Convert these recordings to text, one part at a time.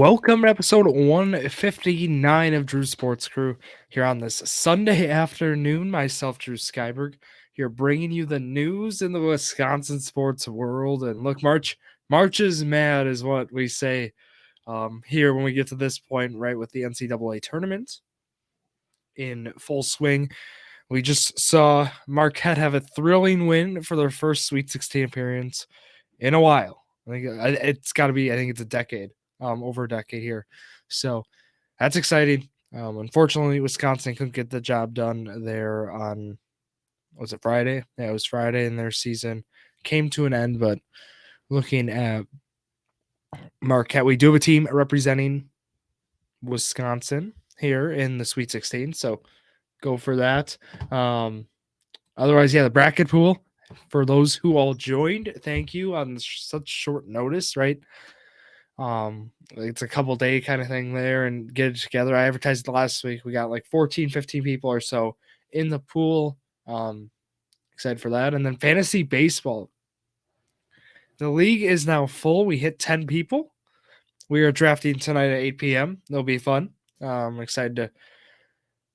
Welcome to episode 159 of Drew Sports Crew here on this Sunday afternoon. Myself, Drew Skyberg, here bringing you the news in the Wisconsin sports world. And look, March is mad, is what we say here when we get to this point, right, with the NCAA tournament in full swing. We just saw Marquette have a thrilling win for their first Sweet 16 appearance in a while. I think it's got to be, I think it's a decade. Over a decade here. So that's exciting. Unfortunately, Wisconsin couldn't get the job done there on, was it Friday? Yeah, it was Friday, and their season came to an end. But looking at Marquette, we do have a team representing Wisconsin here in the Sweet 16. So go for that. Otherwise, yeah, the bracket pool, for those who all joined, thank you on such short notice, right? It's a couple day kind of thing there and get it together. I advertised it last week. We got like 14, 15 people or so in the pool. Excited for that. And then fantasy baseball. The league is now full. We hit 10 people. We are drafting tonight at 8 p.m. It'll be fun. I'm excited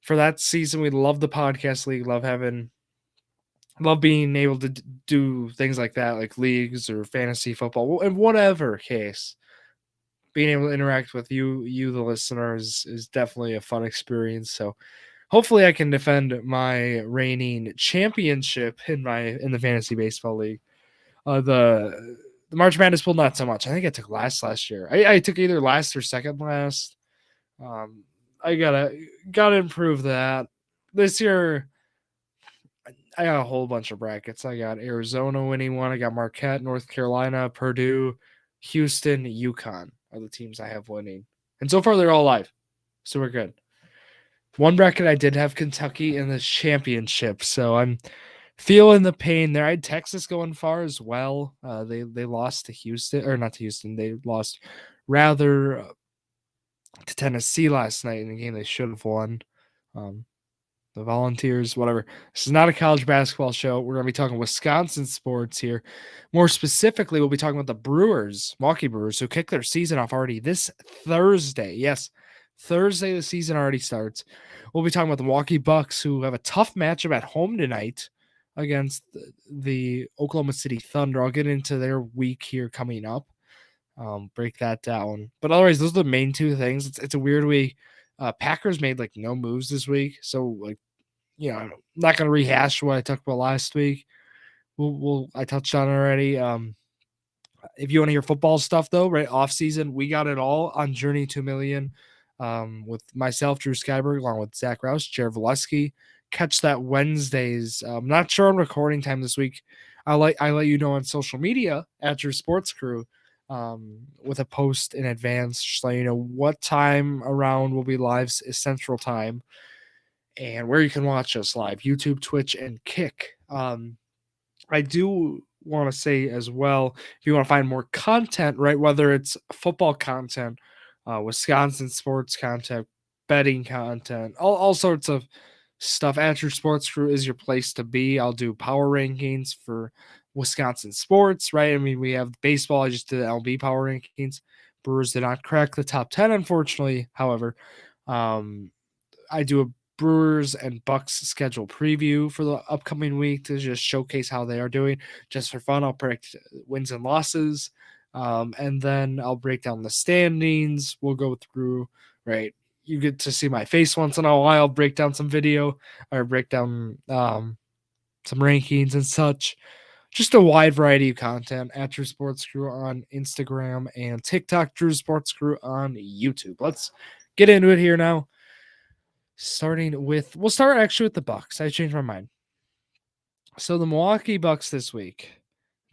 for that season. We love the podcast league. Love being able to do things like that, like leagues or fantasy football, in whatever case. Being able to interact with you, the listener, is definitely a fun experience. So hopefully I can defend my reigning championship in the fantasy baseball league. The March Madness pool, not so much. I think I took last year. I took either last or second last. I gotta improve that. This year I got a whole bunch of brackets. I got Arizona winning one. I got Marquette, North Carolina, Purdue, Houston, UConn are the teams I have winning. And so far, they're all live. So we're good. One bracket, I did have Kentucky in the championship. So I'm feeling the pain there. I had Texas going far as well. They lost to Houston, or not to Houston. They lost rather to Tennessee last night in a game they should have won. The Volunteers, whatever. This is not a college basketball show. We're going to be talking Wisconsin sports here. More specifically, we'll be talking about the Brewers, Milwaukee Brewers, who kicked their season off already this Thursday. Yes, Thursday the season already starts. We'll be talking about the Milwaukee Bucks, who have a tough matchup at home tonight against the Oklahoma City Thunder. I'll get into their week here coming up. Break that down. But otherwise, those are the main two things. It's a weird week. Packers made like no moves this week, so like, I'm not going to rehash what I talked about last week. I touched on it already. If you want to hear football stuff, though, right, off season, we got it all on Journey to Million with myself, Drew Skyberg, along with Zach Rouse, Jared Valesky. Catch that Wednesdays. I'm not sure on recording time this week. I let you know on social media at Drew Sports Crew with a post in advance, just let you know what time around will be live Central Time. And where you can watch us live, YouTube, Twitch, and Kick. I do want to say as well, if you want to find more content, right, whether it's football content, Wisconsin sports content, betting content, all sorts of stuff, at your Sports Crew is your place to be. I'll do power rankings for Wisconsin sports, right? I mean, we have baseball. I just did the LB power rankings. Brewers did not crack the top 10, unfortunately. However, I do a Brewers and Bucks schedule preview for the upcoming week to just showcase how they are doing. Just for fun, I'll predict wins and losses, and then I'll break down the standings. We'll go through, right? You get to see my face once in a while. I'll break down some video or break down some rankings and such. Just a wide variety of content at Drew Sports Crew on Instagram and TikTok, Drew Sports Crew on YouTube. Let's get into it here now. We'll start actually with the Bucks. I changed my mind. So the Milwaukee Bucks this week,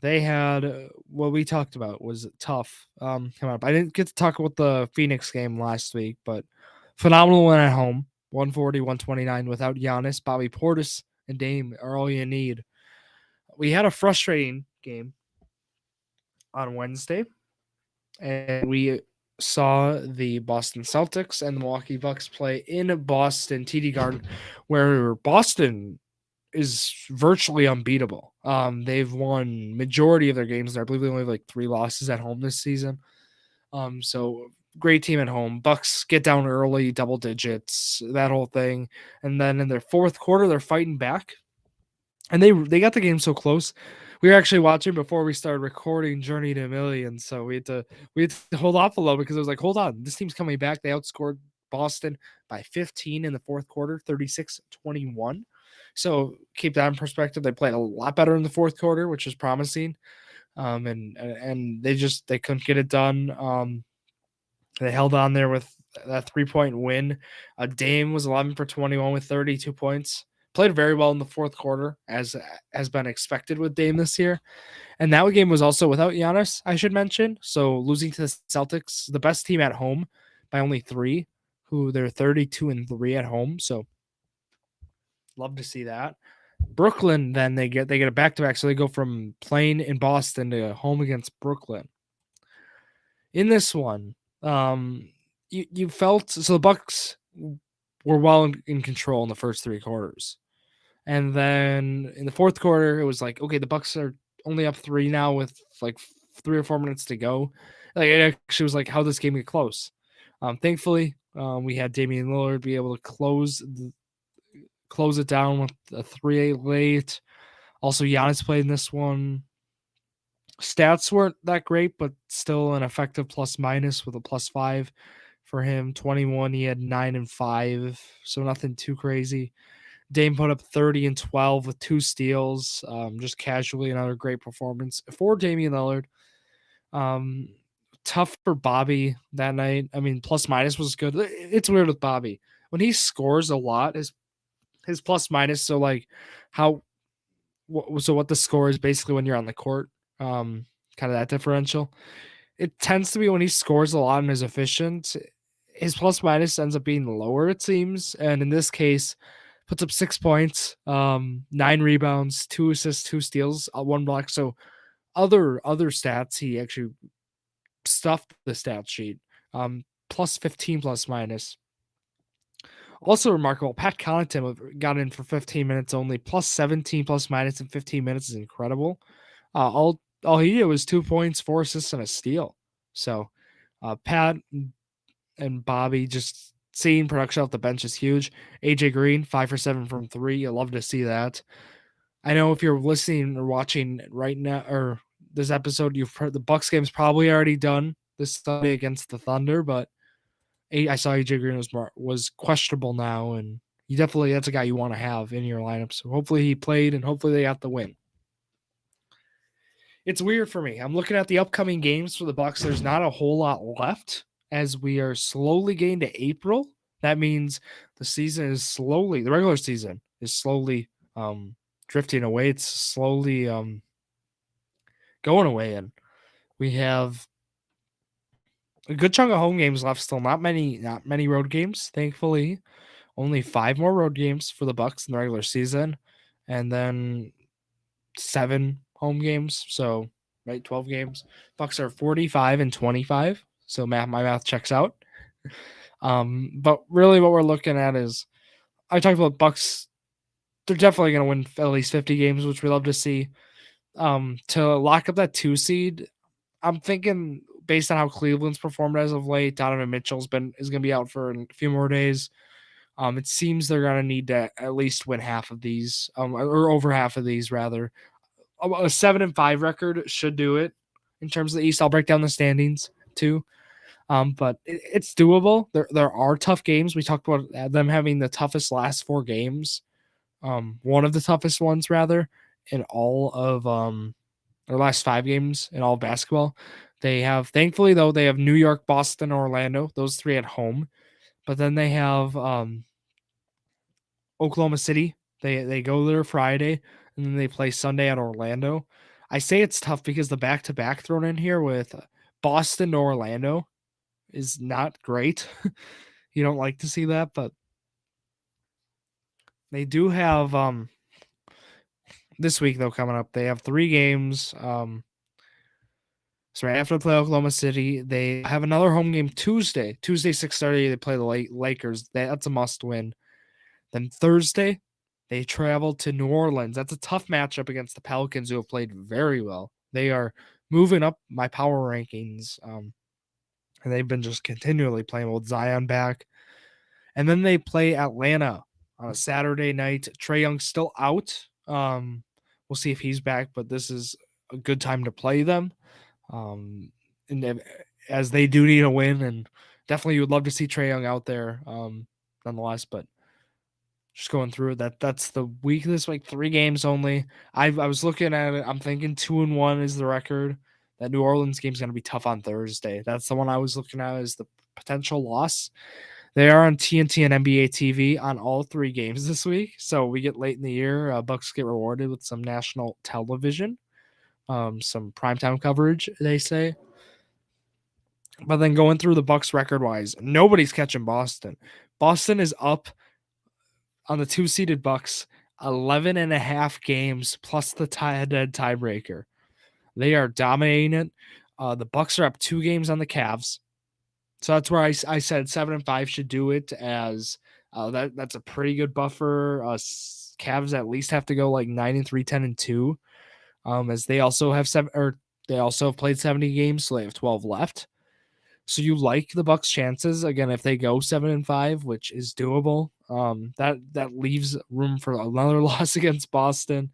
they had what we talked about was tough. Come up. I didn't get to talk about the Phoenix game last week, but phenomenal win at home, 140-129 without Giannis, Bobby Portis, and Dame are all you need. We had a frustrating game on Wednesday, and we saw the Boston Celtics and the Milwaukee Bucks play in Boston, TD Garden, where Boston is virtually unbeatable. They've won majority of their games there. I believe they only have like 3 losses at home this season. So great team at home. Bucks get down early, double digits, that whole thing. And then in their fourth quarter, they're fighting back. And they got the game so close. We were actually watching before we started recording Journey to a Million, so we had to hold off a little because it was like, hold on, this team's coming back. They outscored Boston by 15 in the fourth quarter, 36-21. So keep that in perspective. They played a lot better in the fourth quarter, which is promising. And they couldn't get it done. They held on there with that 3-point win. Dame was 11 for 21 with 32 points. Played very well in the fourth quarter, as has been expected with Dame this year. And that game was also without Giannis, I should mention. So losing to the Celtics, the best team at home by only 3, who they're 32-3 at home. So love to see that. Brooklyn, then they get a back-to-back, so they go from playing in Boston to home against Brooklyn. In this one, you felt so the Bucks were well in control in the first 3 quarters. And then in the fourth quarter, it was like, okay, the Bucks are only up 3 now with like 3 or 4 minutes to go. Like, it actually was like how this game get close. Thankfully, we had Damian Lillard be able to close it down with a 3-8 late. Also, Giannis played in this one. Stats weren't that great, but still an effective plus minus with a +5 for him. 21, he had 9 and 5, so nothing too crazy. Dame put up 30 and 12 with 2 steals. Just casually another great performance for Damian Lillard. Tough for Bobby that night. I mean, plus minus was good. It's weird with Bobby. When he scores a lot, his plus minus, so like what the score is basically when you're on the court, kind of that differential. It tends to be when he scores a lot and is efficient, his plus minus ends up being lower, it seems. And in this case, puts up 6 points, 9 rebounds, 2 assists, 2 steals, 1 block. So other stats, he actually stuffed the stat sheet. Plus 15 plus minus. Also remarkable, Pat Connaughton got in for 15 minutes only. Plus 17 plus minus in 15 minutes is incredible. All he did was 2 points, 4 assists, and a steal. So Pat and Bobby, just seeing production off the bench is huge. AJ Green, 5 for 7 from 3. I love to see that. I know if you're listening or watching right now or this episode, you've heard the Bucks game's probably already done this Sunday against the Thunder, but I saw AJ Green was questionable now, and that's a guy you want to have in your lineup. So hopefully he played, and hopefully they got the win. It's weird for me. I'm looking at the upcoming games for the Bucks. There's not a whole lot left as we are slowly getting to April. That means the regular season is slowly drifting away. It's slowly going away, and we have a good chunk of home games left still. Not many road games, thankfully. Only 5 more road games for the Bucks in the regular season, and then 7 home games. So, right, 12 games. Bucks are 45-25. So my math checks out. But really what we're looking at is, I talked about Bucks. They're definitely going to win at least 50 games, which we love to see. To lock up that 2 seed, I'm thinking based on how Cleveland's performed as of late, Donovan Mitchell's is going to be out for a few more days. It seems they're going to need to at least win half of these, or over half of these, rather. A 7-5 record should do it in terms of the East. I'll break down the standings too. But it's doable. There are tough games. We talked about them having the toughest last 4 games. One of the toughest ones, rather, in all of their last 5 games in all of basketball. Thankfully, though, they have New York, Boston, Orlando, those 3 at home. But then they have Oklahoma City. They go there Friday, and then they play Sunday at Orlando. I say it's tough because the back-to-back thrown in here with Boston to Orlando is not great. You don't like to see that, but they do have this week, though, coming up. They have 3 games. So right after they play Oklahoma City, they have another home game Tuesday. 6:30, they play the Lakers. That's a must-win. Then Thursday, they travel to New Orleans. That's a tough matchup against the Pelicans, who have played very well. They are moving up my power rankings and they've been just continually playing with Zion back. And then they play Atlanta on a Saturday night. Trae Young's still out. We'll see if he's back, but this is a good time to play them. And as they do need a win, and definitely you would love to see Trae Young out there, nonetheless. But just going through it, that's the week this week, 3 games only. I was looking at it. I'm thinking 2-1 is the record. That New Orleans game is going to be tough on Thursday. That's the one I was looking at as the potential loss. They are on TNT and NBA TV on all 3 games this week. So we get late in the year. Bucks get rewarded with some national television, some primetime coverage, they say. But then going through the Bucks record-wise, nobody's catching Boston. Boston is up on the 2-seeded Bucks 11.5 games plus the dead tiebreaker. They are dominating it. The Bucks are up 2 games on the Cavs. So that's where I said 7-5 should do it, as that's a pretty good buffer. Cavs at least have to go like 9-3, 10-2, as they also have played 70 games, so they have 12 left. So you like the Bucks' chances again if they go 7-5, which is doable. That leaves room for another loss against Boston,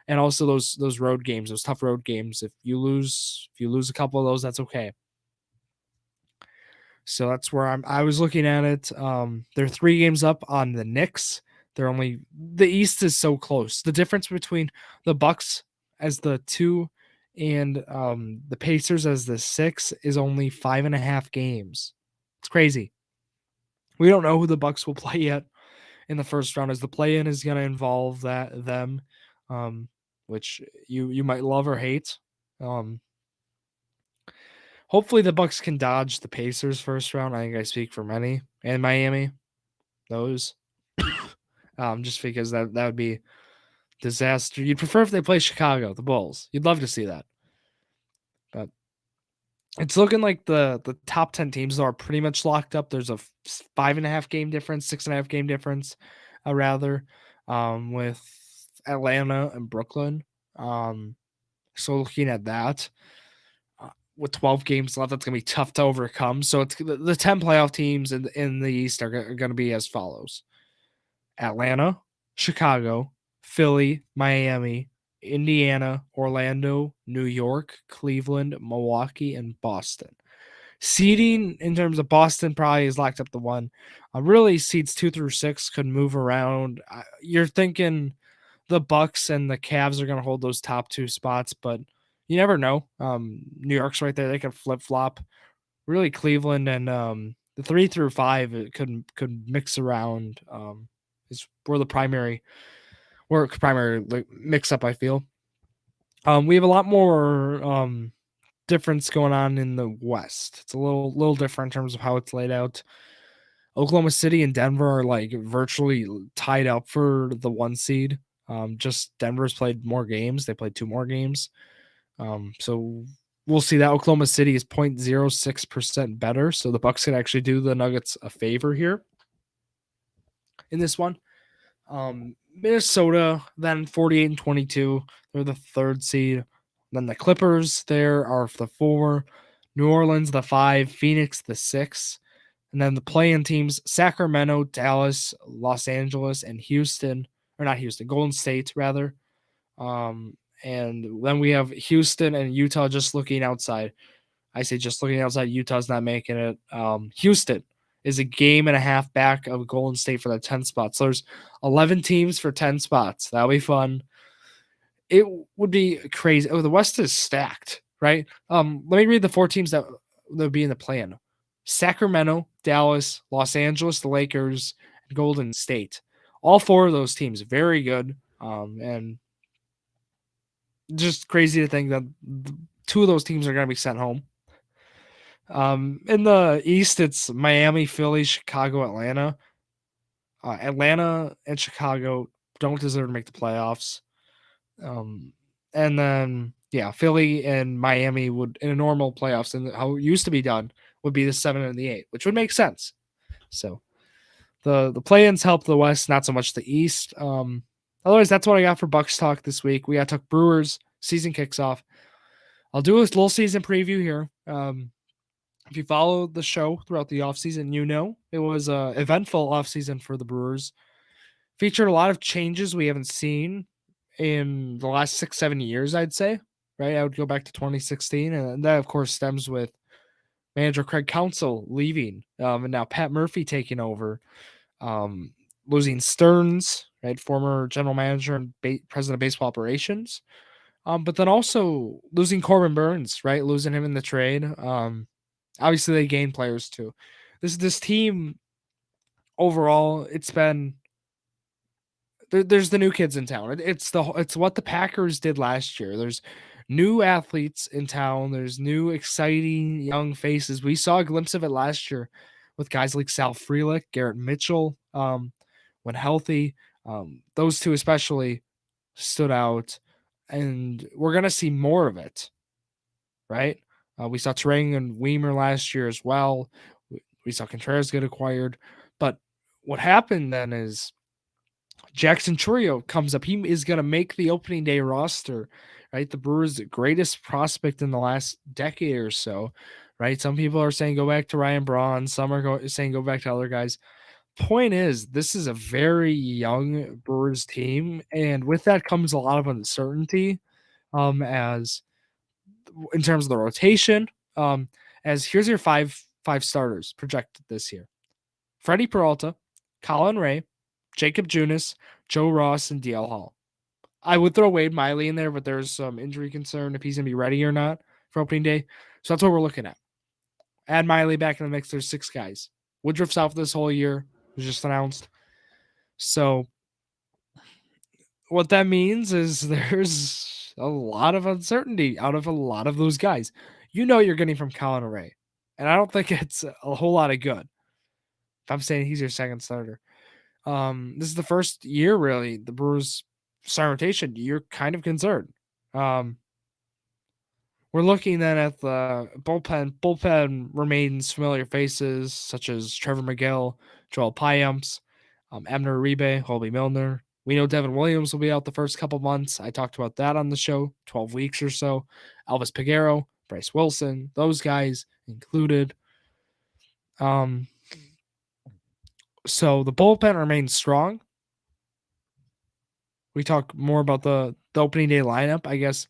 and also those road games, those tough road games. If you lose a couple of those, that's okay. So that's where I was looking at it. They're 3 games up on the Knicks. The East is so close. The difference between the Bucks as the 2 and the Pacers as the 6 is only 5.5 games. It's crazy. We don't know who the Bucks will play yet in the first round, as the play-in is going to involve them, which you might love or hate. Hopefully the Bucks can dodge the Pacers first round. I think I speak for many, and Miami, those, just because that would be disaster. You'd prefer if they play Chicago, the Bulls. You'd love to see that, but it's looking like the top 10 teams are pretty much locked up. There's a 5.5 game difference, 6.5 game difference, rather, with Atlanta and Brooklyn. So looking at that, with 12 games left, that's going to be tough to overcome. So it's the 10 playoff teams in the East are going to be as follows: Atlanta, Chicago, Philly, Miami, Indiana, Orlando, New York, Cleveland, Milwaukee, and Boston. Seeding in terms of Boston probably is locked up to 1. Really, seeds 2 through 6 could move around. You're thinking the Bucks and the Cavs are going to hold those top 2 spots, but you never know. New York's right there; they could flip flop. Really, Cleveland and the 3 through 5 it could mix around. Is where the primary mix up, I feel. We have a lot more difference going on in the West. It's a little different in terms of how it's laid out. Oklahoma City and Denver are like virtually tied up for the 1 seed. Just Denver's played more games. They played 2 more games. So we'll see that. Oklahoma City is 0.06% better. So the Bucks can actually do the Nuggets a favor here in this one. Minnesota, then 48-22. They're the 3rd seed. Then the Clippers there are the 4. New Orleans, the 5. Phoenix, the 6. And then the play-in teams, Sacramento, Dallas, Los Angeles, and Houston. Or not Houston, Golden State, rather. And then we have Houston and Utah just looking outside. I say just looking outside. Utah's not making it. Houston is a game and a half back of Golden State for the 10 spots. So there's 11 teams for 10 spots. That'll be fun. It would be crazy. Oh, the West is stacked, right? Let me read the 4 teams that would be in the plan: Sacramento, Dallas, Los Angeles, the Lakers, and Golden State. All 4 of those teams, very good. And just crazy to think that 2 of those teams are going to be sent home. In the East, it's Miami, Philly, Chicago, Atlanta. Atlanta and Chicago don't deserve to make the playoffs. And then, Philly and Miami would, in a normal playoffs, and how it used to be done, would be the 7 and the 8, which would make sense. So the play-ins help the West, not so much the East. Otherwise, that's what I got for Bucks talk this week. We got to talk Brewers. Season kicks off. I'll do a little season preview here. If you follow the show throughout the offseason, you know it was a eventful offseason for the Brewers. Featured a lot of changes we haven't seen in the last 6-7 years, I'd say. Right, I would go back to 2016, and that of course stems with manager Craig Counsell leaving, and now Pat Murphy taking over, um, losing Stearns, right, former general manager and president of baseball operations, but then also losing Corbin Burns, right, losing him in the trade. Obviously, they gained players too. This team overall, it's been there's the new kids in town. It's what the Packers did last year. There's new athletes in town. There's new exciting young faces. We saw a glimpse of it last year with guys like Sal Frelick, Garrett Mitchell, when healthy. Those two especially stood out, and we're gonna see more of it, right? We saw Trang and Weimer last year as well. We saw Contreras get acquired, but what happened then is Jackson Churio comes up. He is going to make the opening day roster, right? The Brewers' greatest prospect in the last decade or so, right? Some people are saying go back to Ryan Braun. Some are saying go back to other guys. Point is, this is a very young Brewers team, and with that comes a lot of uncertainty. As in terms of the rotation, as here's your five starters projected this year: Freddie Peralta, Colin Ray, Jacob Junis, Joe Ross, and DL Hall. I would throw Wade Miley in there, but there's some injury concern if he's going to be ready or not for opening day. So that's what we're looking at. Add Miley back in the mix. There's 6 guys. Woodruff's out for this whole year. It was just announced. So what that means is there's a lot of uncertainty out of a lot of those guys. You know you're getting from Colin Ray. And I don't think it's a whole lot of good. If I'm saying he's your second starter. This is the first year, really, the Brewers starting rotation. You're kind of concerned. We're looking then at the bullpen. Bullpen remains familiar faces such as Trevor McGill, Joel Payamps, Abner Uribe, Holby Milner. We know Devin Williams will be out the first couple months. I talked about that on the show, 12 weeks or so. Elvis Peguero, Bryce Wilson, those guys included. So the bullpen remains strong. We talk more about the opening day lineup, I guess.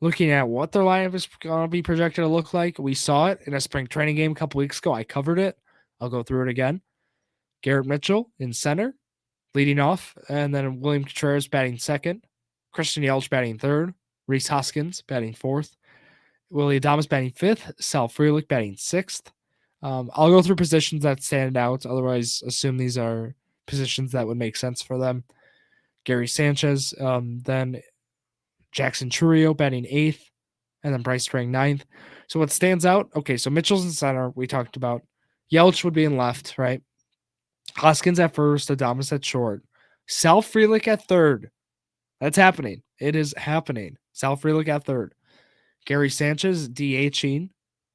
Looking at what their lineup is going to be projected to look like, we saw it in a spring training game a couple weeks ago. I covered it. I'll go through it again. Garrett Mitchell in center, leading off, and then William Contreras batting second, Christian Yelich batting third, Rhys Hoskins batting fourth, Willie Adames batting fifth, Sal Frelick batting sixth. I'll go through positions that stand out. Otherwise, assume these are positions that would make sense for them. Gary Sanchez, then Jackson Churio batting eighth, and then Bryce Strang ninth. So what stands out? Okay, so Mitchell's in center. We talked about Yelich would be in left, right? Hoskins at first, Adames at short, Sal Frelick at third. That's happening. It is happening. Sal Frelick at third. Gary Sanchez DHing.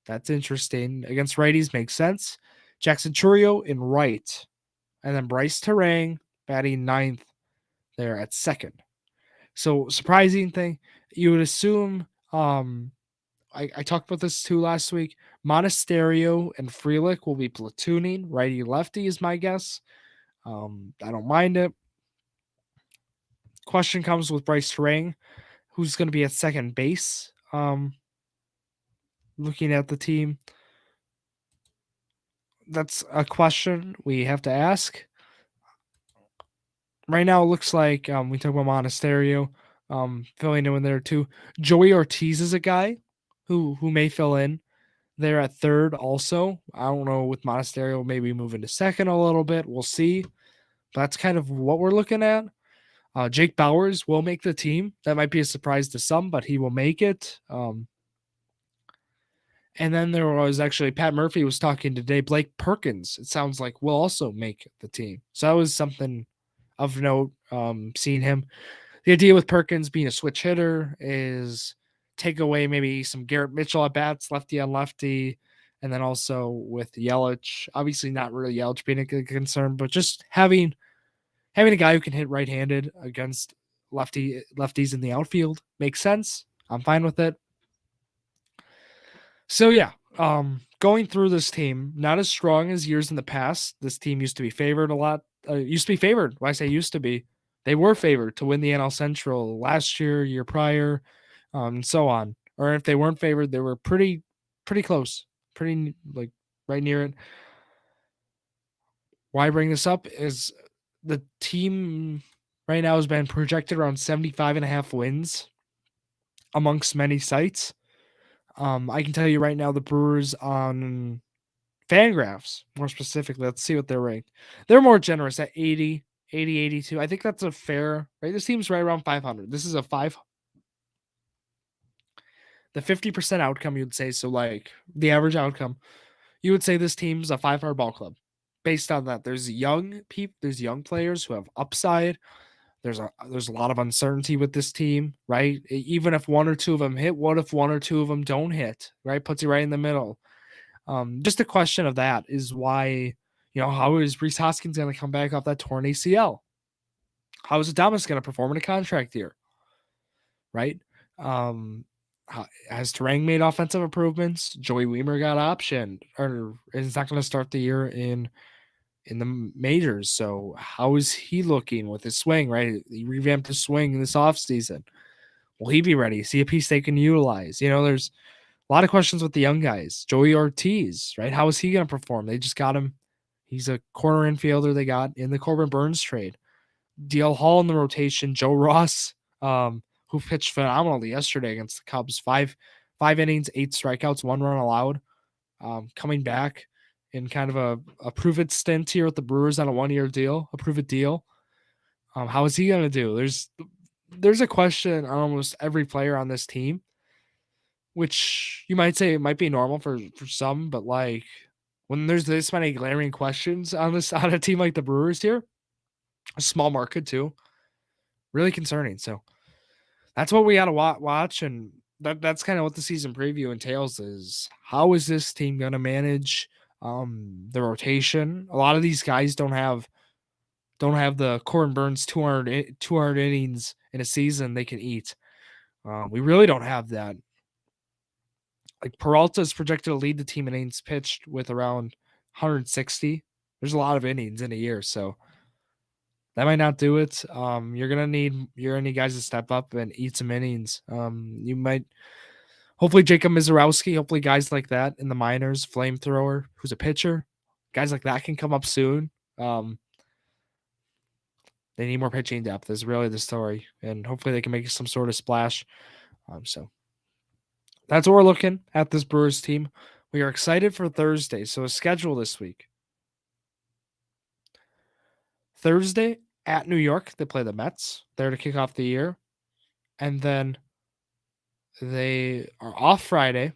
That's interesting. Against righties makes sense. Jackson Churio in right. And then Bryce Terang batting ninth there at second. So surprising thing, you would assume, I talked about this too last week, Monasterio and Frelick will be platooning, righty-lefty is my guess. I don't mind it. Question comes with Bryce Terang, who's going to be at second base. Looking at the team, that's a question we have to ask. Right now, it looks like we talk about Monasterio filling in there too. Joey Ortiz is a guy who may fill in there at third also. I don't know, with Monasterio maybe moving to second a little bit. We'll see. But that's kind of what we're looking at. Jake Bowers will make the team. That might be a surprise to some, but he will make it. And then there was actually Pat Murphy was talking today. Blake Perkins, it sounds like, will also make the team. So that was something of note, seeing him. The idea with Perkins being a switch hitter is take away maybe some Garrett Mitchell at bats, lefty on lefty, and then also with Yelich. Obviously, not really Yelich being a concern, but just having a guy who can hit right-handed against lefties in the outfield makes sense. I'm fine with it. So yeah, going through this team, not as strong as years in the past. This team used to be favored a lot. Used to be favored. When I say used to be, they were favored to win the NL Central last year, year prior, and so on. Or if they weren't favored, they were pretty close, pretty like right near it. Why I bring this up is the team right now has been projected around 75.5 wins amongst many sites. I can tell you right now, the Brewers on Fangraphs, more specifically, let's see what they're ranked. They're more generous at 80, 80, 82. I think that's a fair, right? This team's right around 500. This is a the 50% outcome, you'd say. So, like the average outcome, you would say this team's a 500 ball club. Based on that, there's young players who have upside. There's a lot of uncertainty with this team, right? Even if one or two of them hit, what if one or two of them don't hit, right? Puts you right in the middle. Just a question of that is why, how is Rhys Hoskins going to come back off that torn ACL? How is Adames going to perform in a contract year, right? Has Terang made offensive improvements? Joey Weimer got optioned, or is not going to start the year in the majors. So how is he looking with his swing, right? He revamped his swing this offseason. Will he be ready? See a piece they can utilize. There's a lot of questions with the young guys. Joey Ortiz, right? How is he going to perform? They just got him. He's a corner infielder they got in the Corbin Burns trade. DL Hall in the rotation. Joe Ross, who pitched phenomenally yesterday against the Cubs. Five innings, 8 strikeouts, 1 run allowed. Coming back in kind of a prove-it stint here with the Brewers on a 1-year deal, a prove-it deal. How is he going to do? There's a question on almost every player on this team, which you might say it might be normal for some, but like when there's this many glaring questions on a team like the Brewers here, a small market too, really concerning. So that's what we got to watch, and that's kind of what the season preview entails. Is how is this team going to manage the rotation? A lot of these guys don't have the Corbin Burns 200 innings in a season they can eat. We really don't have that. Like Peralta is projected to lead the team in innings pitched with around 160. There's a lot of innings in a year, so that might not do it. You're gonna need guys to step up and eat some innings. You might hopefully Jacob Mizorowski, hopefully guys like that in the minors, flamethrower, who's a pitcher, guys like that can come up soon. They need more pitching depth is really the story, and hopefully they can make some sort of splash. So that's what we're looking at this Brewers team. We are excited for Thursday. So a schedule this week. Thursday at New York, they play the Mets. They're to kick off the year. And then they are off Friday.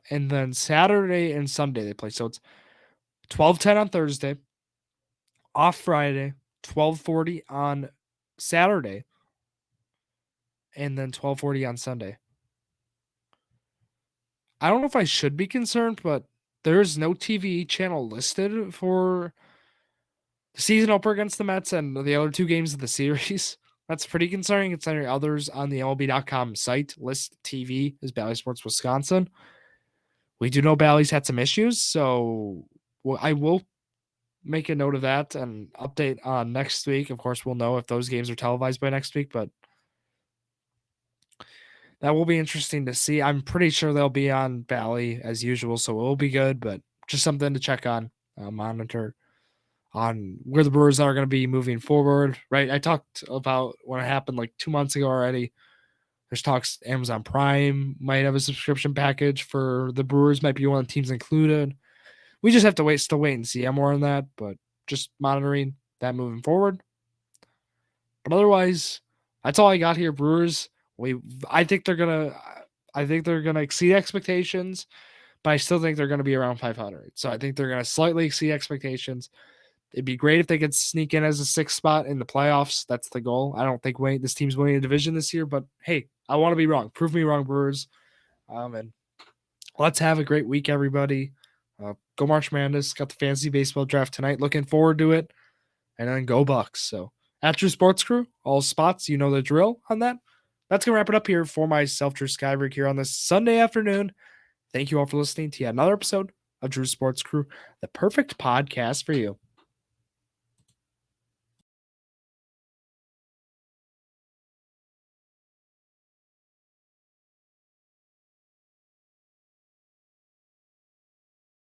And then Saturday and Sunday they play. So it's 12:10 on Thursday, off Friday, 12:40 on Saturday, and then 12:40 on Sunday. I don't know if I should be concerned, but there is no TV channel listed for the season opener against the Mets and the other 2 games of the series. That's pretty concerning considering others on the MLB.com site list TV is Bally Sports Wisconsin. We do know Bally's had some issues, so I will make a note of that and update on next week. Of course, we'll know if those games are televised by next week, but that will be interesting to see. I'm pretty sure they'll be on Bally as usual, so it will be good, but just something to check on, monitor on where the Brewers are going to be moving forward, right? I talked about when it happened like 2 months ago already. There's talks Amazon Prime might have a subscription package for the Brewers, might be one of the teams included. We just have to still wait and see. I'm more on that, but just monitoring that moving forward. But otherwise, that's all I got here. Brewers, I think they're gonna exceed expectations, but I still think they're gonna be around 500. So I think they're gonna slightly exceed expectations. It'd be great if they could sneak in as a 6th spot in the playoffs. That's the goal. I don't think this team's winning a division this year, but hey, I want to be wrong. Prove me wrong, Brewers. And let's have a great week, everybody. Go March Madness. Got the fantasy baseball draft tonight. Looking forward to it. And then go Bucks. So at True Sports Crew, all spots, you know the drill on that. That's going to wrap it up here for myself, Drew Skyberg, here on this Sunday afternoon. Thank you all for listening to yet another episode of Drew Sports Crew, the perfect podcast for you.